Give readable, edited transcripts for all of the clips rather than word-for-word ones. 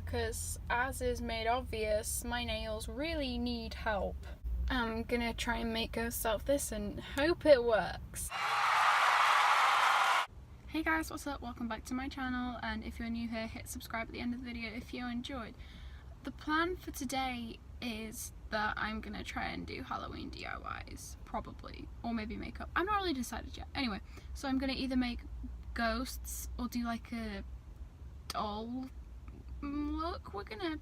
because, as is made obvious, my nails really need help. I'm gonna try and make ghosts out of this and hope it works. Hey guys, what's up? Welcome back to my channel, and if you're new here, hit subscribe at the end of the video if you enjoyed. The plan for today is that I'm gonna try and do Halloween DIYs, probably, or maybe makeup. I'm not really decided yet. Anyway, so I'm gonna either make ghosts or do like a doll look. We're gonna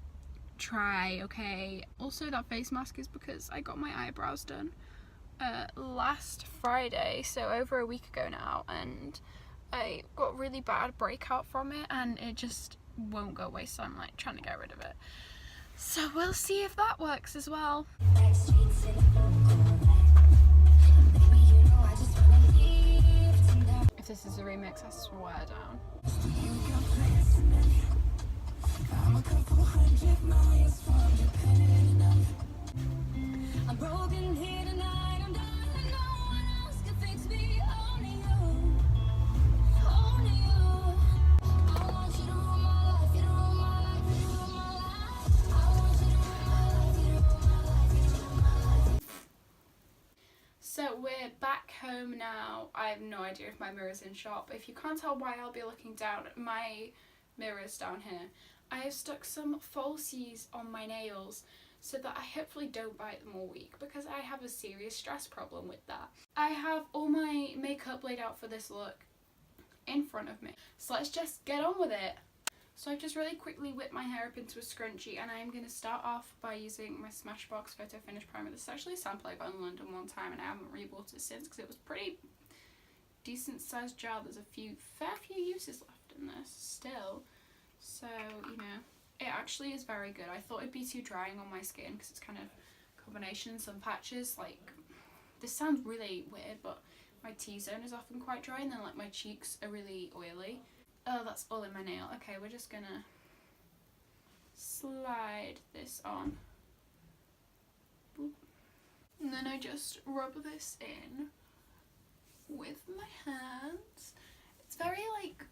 try, okay? Also, that face mask is because I got my eyebrows done last Friday, so over a week ago now, and I got really bad breakout from it and it just won't go away, so I'm like trying to get rid of it. So we'll see if that works as well. If this is a remix, I swear down. I'm broken here tonight, I'm done, and no one else can fix me, only you, only you. I want you to rule my life, you to rule my life, you to rule my life. I want you to rule my life, you to rule my life, you to rule my life. So we're back home now. I have no idea if my mirror's in shot, but if you can't tell why I'll be looking down, my mirror's down here. I have stuck some falsies on my nails so that I hopefully don't bite them all week, because I have a serious stress problem with that. I have all my makeup laid out for this look in front of me, so let's just get on with it. So I've just really quickly whipped my hair up into a scrunchie, and I'm going to start off by using my Smashbox Photo Finish Primer. This is actually a sample I got in London one time and I haven't rebought it since because it was pretty decent sized jar. There's a fair few uses left in this still. So, you know, it actually is very good. I thought it'd be too drying on my skin because it's kind of a combination in some patches. Like, this sounds really weird, but my T-zone is often quite dry, and then like my cheeks are really oily. Oh, that's all in my nail. Okay, we're just gonna slide this on. Boop. And then I just rub this in with my hands. It's very like,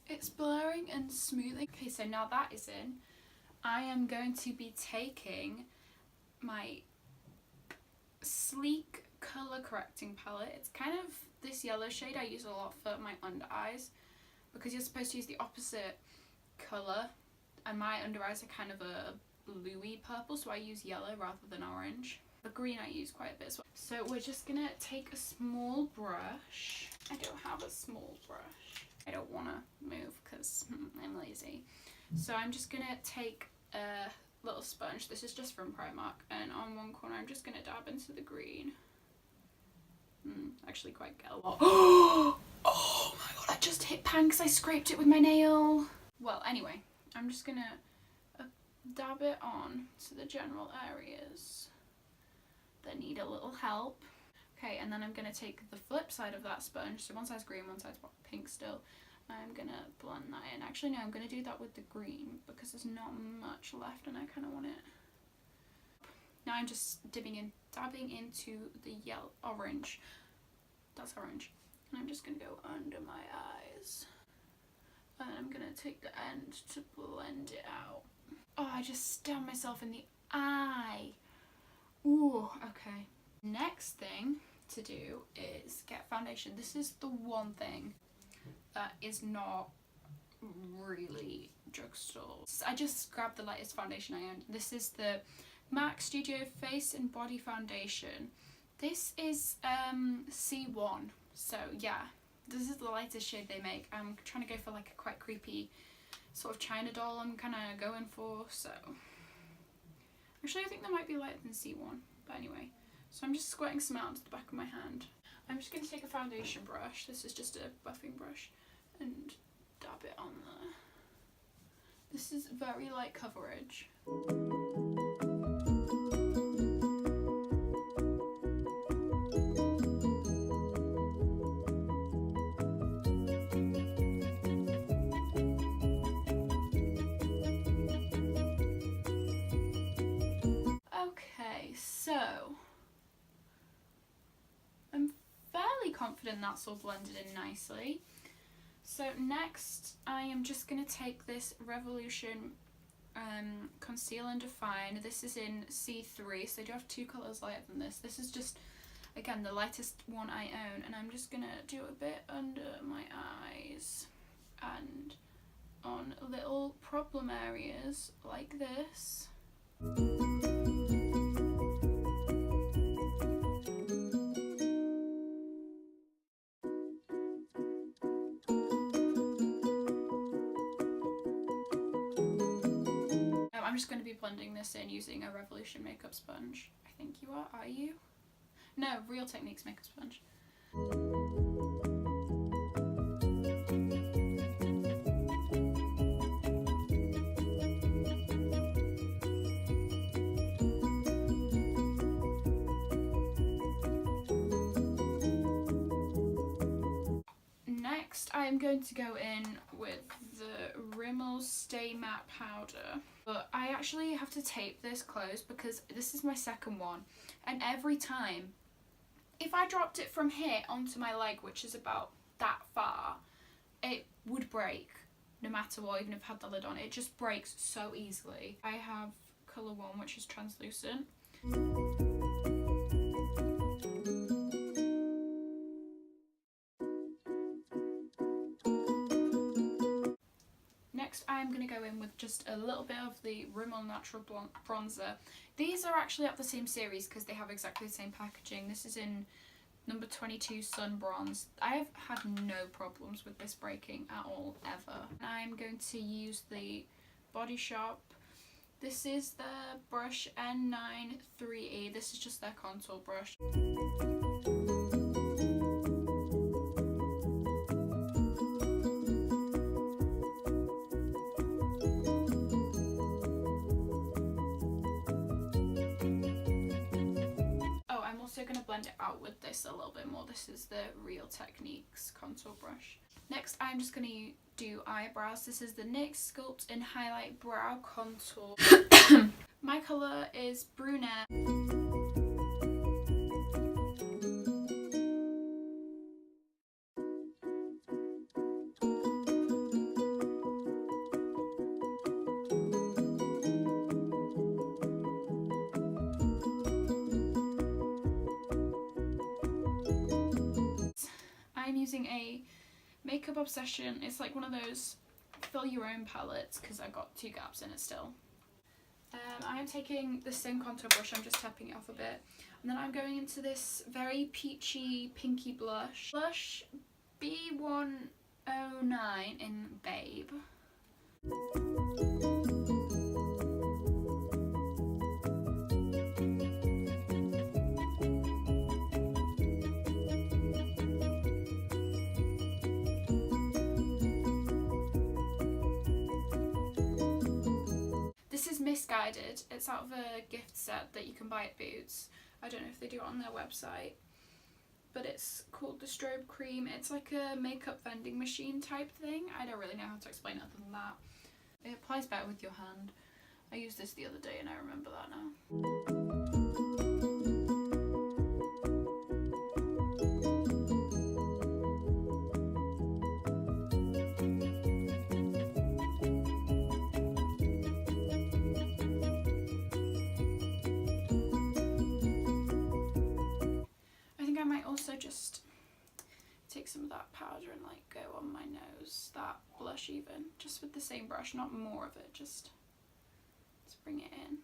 it's blurring and smoothing. Okay, so now that is in, I am going to be taking my Sleek colour correcting palette. It's kind of this yellow shade I use a lot for my under eyes, because you're supposed to use the opposite colour, and my under eyes are kind of a bluey purple, so I use yellow rather than orange. The green I use quite a bit as well. So we're just gonna take a small brush. I don't have a small brush. I don't want to move because I'm lazy. So I'm just going to take a little sponge. This is just from Primark. And on one corner I'm just going to dab into the green. Actually quite get a lot. Oh my god, I just hit pan because I scraped it with my nail. Well, anyway, I'm just going to dab it on to the general areas that need a little help. Okay, and then I'm going to take the flip side of that sponge, so one side's green, one side's pink still. I'm going to blend that in. Actually, no, I'm going to do that with the green because there's not much left and I kind of want it. Now I'm just dabbing into the yellow, orange. That's orange. And I'm just going to go under my eyes. And I'm going to take the end to blend it out. Oh, I just stabbed myself in the eye. Ooh, okay. Next thing to do is get foundation. This is the one thing that is not really drugstore. I just grabbed the lightest foundation I owned. This is the MAC Studio Face and Body Foundation. This is C1, so yeah, this is the lightest shade they make. I'm trying to go for like a quite creepy sort of China doll I'm kind of going for, so actually I think that might be lighter than C1, but anyway. So I'm just squirting some out into the back of my hand. I'm just going to take a foundation brush, this is just a buffing brush, and dab it on there. This is very light coverage. Okay, so I'm fairly confident that's all blended in nicely. So next I am just going to take this Revolution Conceal and Define. This is in C3, so they do have 2 colours lighter than this. This is just, again, the lightest one I own, and I'm just going to do a bit under my eyes and on little problem areas like this. I'm just going to be blending this in using a Revolution makeup sponge. I think you are you? No, Real Techniques makeup sponge. Next, I am going to go in with the Rimmel Stay Matte Powder. But I actually have to tape this closed because this is my second one. And every time, if I dropped it from here onto my leg, which is about that far, it would break no matter what, even if I had the lid on. It just breaks so easily. I have colour 1, which is translucent. Next, I'm going to go in with just a little bit of the Rimmel Natural Bronzer. These are actually up the same series because they have exactly the same packaging. This is in number 22 Sun Bronze. I have had no problems with this breaking at all, ever. I'm going to use the Body Shop. This is the brush N9 3E. This is just their contour brush. Going to blend it out with this a little bit more. This is the Real Techniques contour brush. Next, I'm just going to do eyebrows. This is the NYX Sculpt and Highlight Brow Contour. My colour is brunette. I'm using a Makeup Obsession. It's like one of those fill your own palettes because I've got 2 gaps in it still. I am taking the same contour brush, I'm just tapping it off a bit. And then I'm going into this very peachy pinky blush. Blush B109 in Babe. Misguided. It's out of a gift set that you can buy at Boots. I don't know if they do it on their website, but it's called the Strobe Cream. It's like a makeup vending machine type thing. I don't really know how to explain it other than that. It applies better with your hand. I used this the other day and I remember that now. Also just take some of that powder and like go on my nose, that blush even, just with the same brush, not more of it, just bring it in.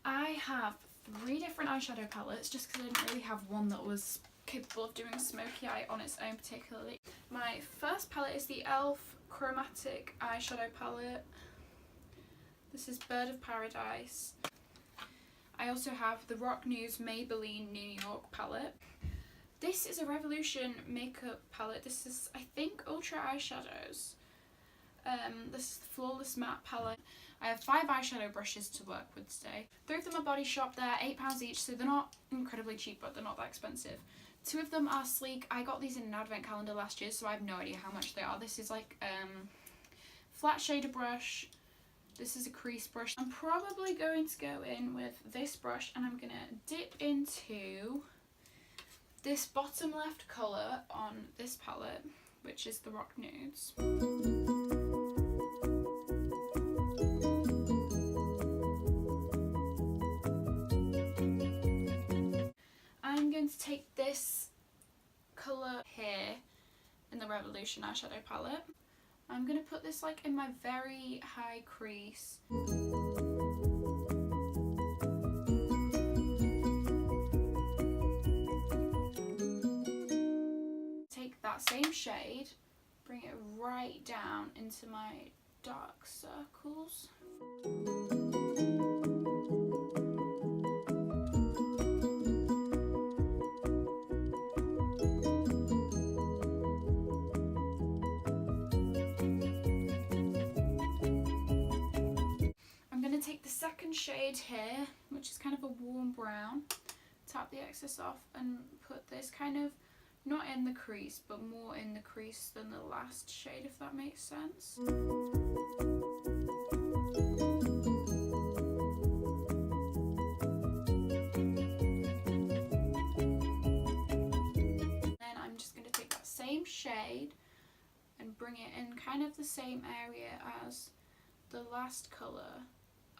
I have 3 different eyeshadow palettes just because I didn't really have one that was capable of doing smoky eye on its own particularly. My first palette is the e.l.f. Chromatic Eyeshadow Palette. This is Bird of Paradise. I also have the Rock News Maybelline New York palette. This is a Revolution makeup palette. This is, I think, Ultra Eyeshadows. This is the Flawless Matte palette. I have 5 eyeshadow brushes to work with today. 3 of them are Body Shop. They're £8 each, so they're not incredibly cheap, but they're not that expensive. 2 of them are Sleek. I got these in an advent calendar last year, so I have no idea how much they are. This is like flat shader brush. This is a crease brush. I'm probably going to go in with this brush, and I'm going to dip into this bottom left colour on this palette. which is the Rock Nudes. I'm going to take this colour here in the Revolution eyeshadow palette. I'm going to put this like in my very high crease. Take that same shade, bring it right down into my dark circles. Take the second shade here, which is kind of a warm brown, tap the excess off and put this kind of not in the crease but more in the crease than the last shade, if that makes sense. Then I'm just going to take that same shade and bring it in kind of the same area as the last colour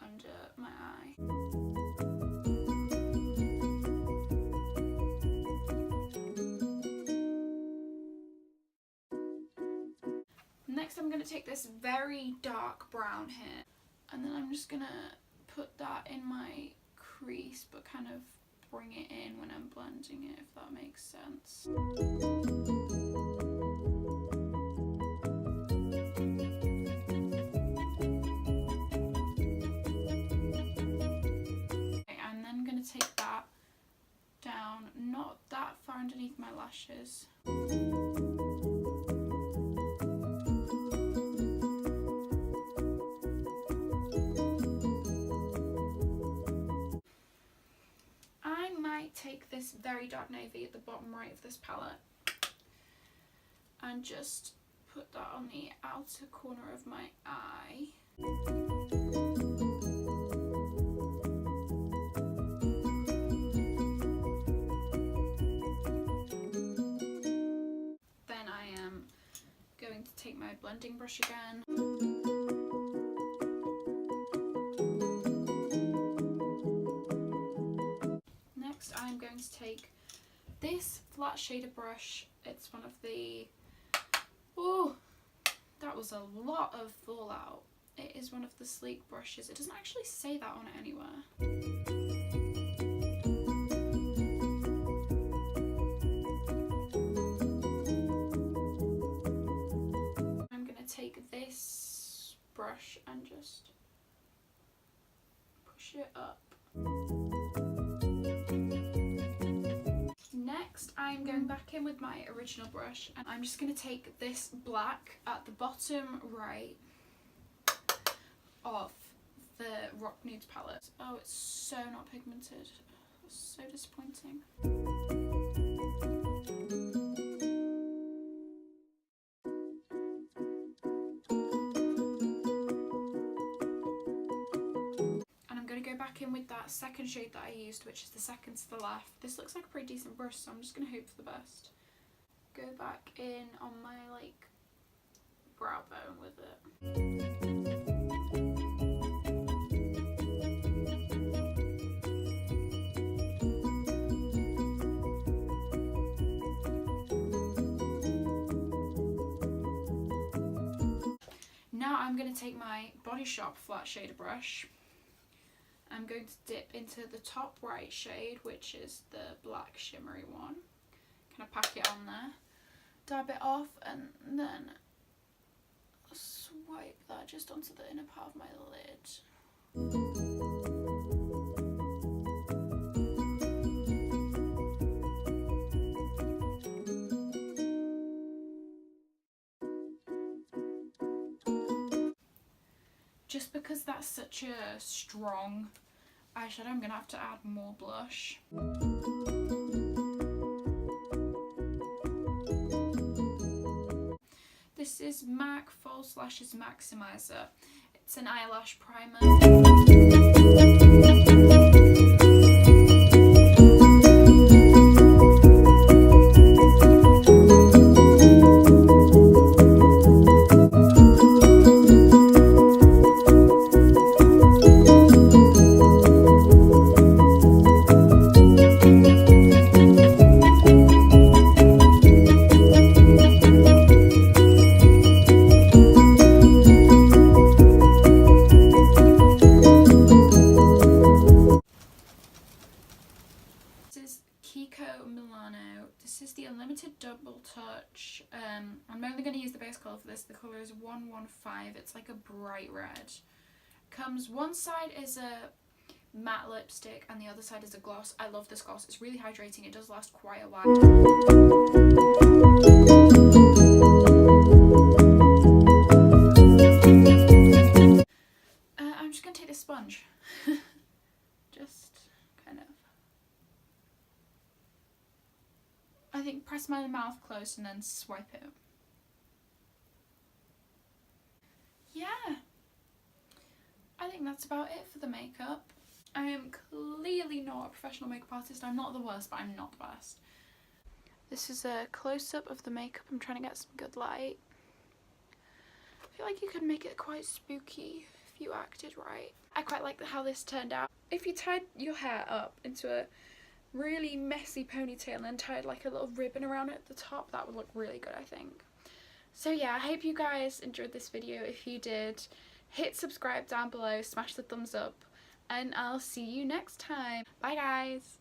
under my eye. Next I'm going to take this very dark brown here and then I'm just going to put that in my crease but kind of bring it in when I'm blending it, if that makes sense. Take that down, not that far underneath my lashes. I might take this very dark navy at the bottom right of this palette and just put that on the outer corner of my eye. Take my blending brush again. Next I'm going to take this flat shader brush. It's one of the, oh, that was a lot of fallout. It is one of the sleek brushes. It doesn't actually say that on it anywhere. This brush and just push it up. Next I'm going back in with my original brush and I'm just going to take this black at the bottom right of the Rock Nudes palette. Oh, it's so not pigmented. It's so disappointing. In with that second shade that I used, which is the second to the left. This looks like a pretty decent brush, so I'm just going to hope for the best. Go back in on my like brow bone with it. Now I'm going to take my Body Shop flat shader brush. I'm going to dip into the top right shade, which is the black shimmery one. Kind of pack it on there, dab it off, and then swipe that just onto the inner part of my lid. Just because that's such a strong eyeshadow, I'm going to have to add more blush. This is MAC False Lashes Maximizer. It's an eyelash primer. colour is 115. It's like a bright red. Comes, one side is a matte lipstick and the other side is a gloss. I love this gloss. It's really hydrating. It does last quite a while. I'm just going to take this sponge. Just kind of, I think, press my mouth closed and then swipe it. Yeah, I think that's about it for the makeup. I am clearly not a professional makeup artist. I'm not the worst, but I'm not the best. This is a close-up of the makeup. I'm trying to get some good light. I feel like you could make it quite spooky if you acted right. I quite like how this turned out. If you tied your hair up into a really messy ponytail and then tied like a little ribbon around it at the top, that would look really good, I think. So yeah, I hope you guys enjoyed this video. If you did, hit subscribe down below, smash the thumbs up, and I'll see you next time. Bye guys!